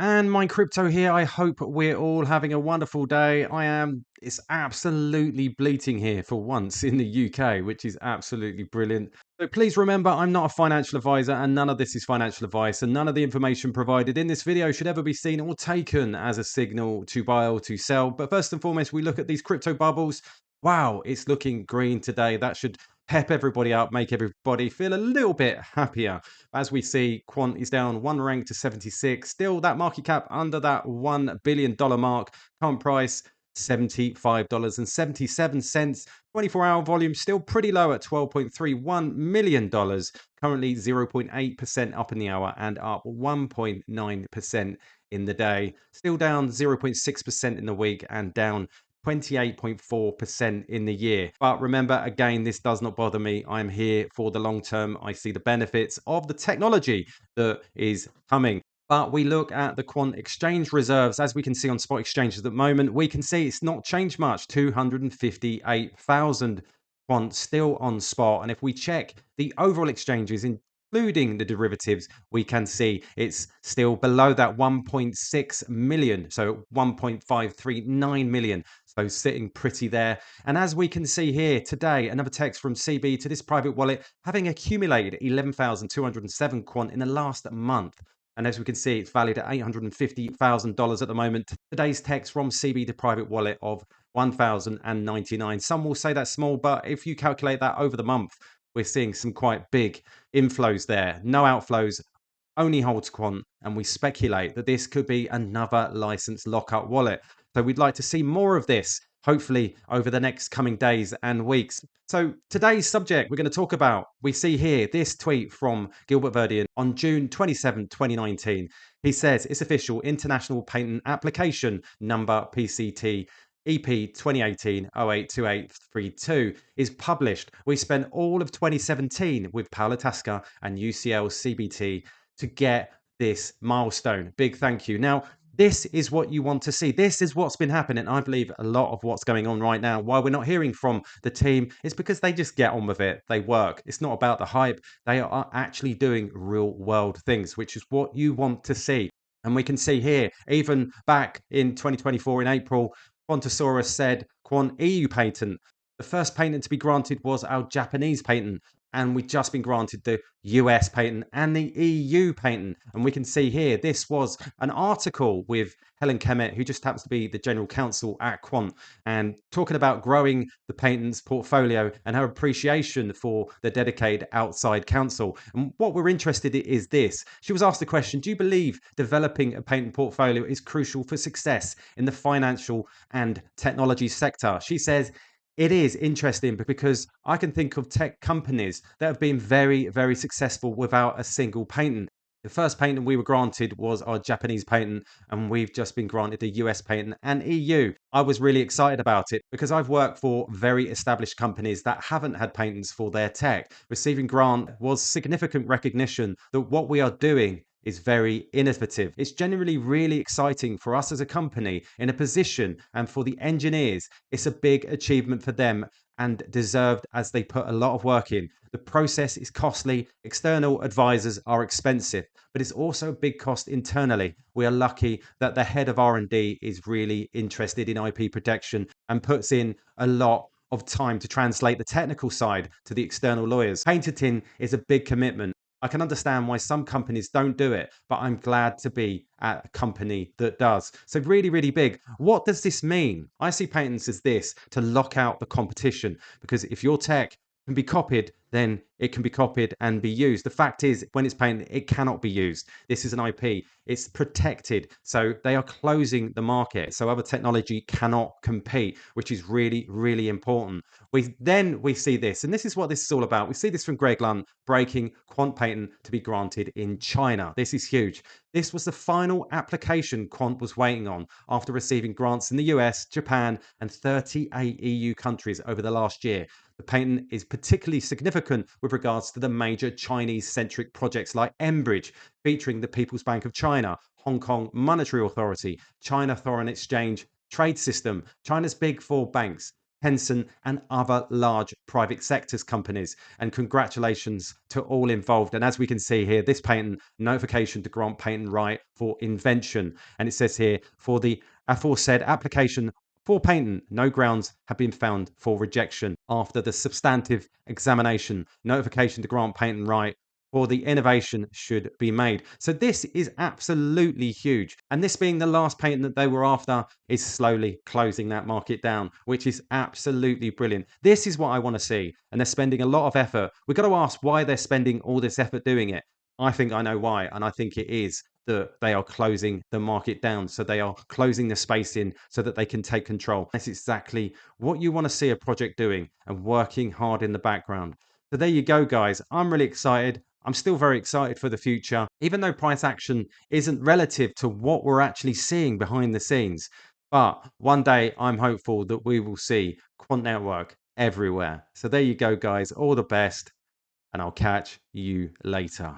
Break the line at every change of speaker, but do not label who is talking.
And my crypto here. I hope we're all having a wonderful day. It's absolutely bleating here for once in the UK, which is absolutely brilliant. So please remember, I'm not a financial advisor and none of this is financial advice, and none of the information provided in this video should ever be seen or taken as a signal to buy or to sell. But first and foremost, we look at these crypto bubbles. Wow, it's looking green today. That should pep everybody up, make everybody feel a little bit happier. As we see, Quant is down one rank to 76. Still, that market cap under that $1 billion mark. Current price, $75.77. 24-hour volume still pretty low at $12.31 million. Currently 0.8% up in the hour and up 1.9% in the day. Still down 0.6% in the week and down 28.4% in the year. But remember, again, this does not bother me. I'm here for the long term. I see the benefits of the technology that is coming. But we look at the quant exchange reserves. As we can see on spot exchanges at the moment, we can see it's not changed much. 258,000 quant still on spot. And if we check the overall exchanges, including the derivatives, we can see it's still below that 1.6 million. So 1.539 million. So sitting pretty there. And as we can see here today, another text from CB to this private wallet, having accumulated 11,207 quant in the last month. And as we can see, it's valued at $850,000 at the moment. Today's text from CB to private wallet of 1,099. Some will say that's small, but if you calculate that over the month, we're seeing some quite big inflows there. No outflows, only holds quant, and we speculate that this could be another license lockup wallet. So we'd like to see more of this, hopefully over the next coming days and weeks. So today's subject we're going to talk about, we see here this tweet from Gilbert Verdian on June 27, 2019. He says, it's official, International Patent Application Number PCT EP 2018-082832 is published. We spent all of 2017 with Paolo Tasca and UCL CBT to get this milestone. Big thank you. Now, this is what you want to see. This is what's been happening. I believe a lot of what's going on right now, why we're not hearing from the team, is because they just get on with it. They work. It's not about the hype. They are actually doing real world things, which is what you want to see. And we can see here, even back in 2024 in April, Quantosaurus said, Quant EU patent. The first patent to be granted was our Japanese patent, and we've just been granted the US patent and the EU patent. And we can see here, this was an article with Helen Kemet, who just happens to be the general counsel at Quant, and talking about growing the patents portfolio and her appreciation for the dedicated outside counsel. And what we're interested in is this. She was asked the question, do you believe developing a patent portfolio is crucial for success in the financial and technology sector? She says, it is interesting because I can think of tech companies that have been very, very successful without a single patent. The first patent we were granted was our Japanese patent, and we've just been granted the US patent and EU. I was really excited about it because I've worked for very established companies that haven't had patents for their tech. Receiving grant was significant recognition that what we are doing is very innovative. It's generally really exciting for us as a company in a position, and for the engineers, it's a big achievement for them and deserved as they put a lot of work in. The process is costly, external advisors are expensive, but it's also a big cost internally. We are lucky that the head of R&D is really interested in IP protection and puts in a lot of time to translate the technical side to the external lawyers. Patenting is a big commitment. I can understand why some companies don't do it, but I'm glad to be at a company that does. So really, really big. What does this mean? I see patents as this, to lock out the competition, because if your tech can be copied, then it can be copied and be used. The fact is, when it's patented, it cannot be used. This is an IP. It's protected. So they are closing the market. So other technology cannot compete, which is really, really important. We see this, and this is what this is all about. We see this from Greg Lund breaking quant patent to be granted in China. This is huge. This was the final application Quant was waiting on after receiving grants in the US, Japan, and 38 EU countries over the last year. The patent is particularly significant with regards to the major Chinese-centric projects like Enbridge, featuring the People's Bank of China, Hong Kong Monetary Authority, China Foreign Exchange Trade System, China's big four banks, Tencent, and other large private sectors companies. And congratulations to all involved. And as we can see here, this patent notification to grant patent right for invention. And it says here, for the aforesaid application for patent, no grounds have been found for rejection after the substantive examination. Notification to grant patent right for the innovation should be made. So this is absolutely huge. And this being the last patent that they were after is slowly closing that market down, which is absolutely brilliant. This is what I want to see. And they're spending a lot of effort. We've got to ask why they're spending all this effort doing it. I think I know why. And I think it is that they are closing the market down. So they are closing the space in so that they can take control. That's exactly what you want to see a project doing and working hard in the background. So there you go, guys. I'm really excited. I'm still very excited for the future, even though price action isn't relative to what we're actually seeing behind the scenes. But one day I'm hopeful that we will see Quant Network everywhere. So there you go, guys. All the best, and I'll catch you later.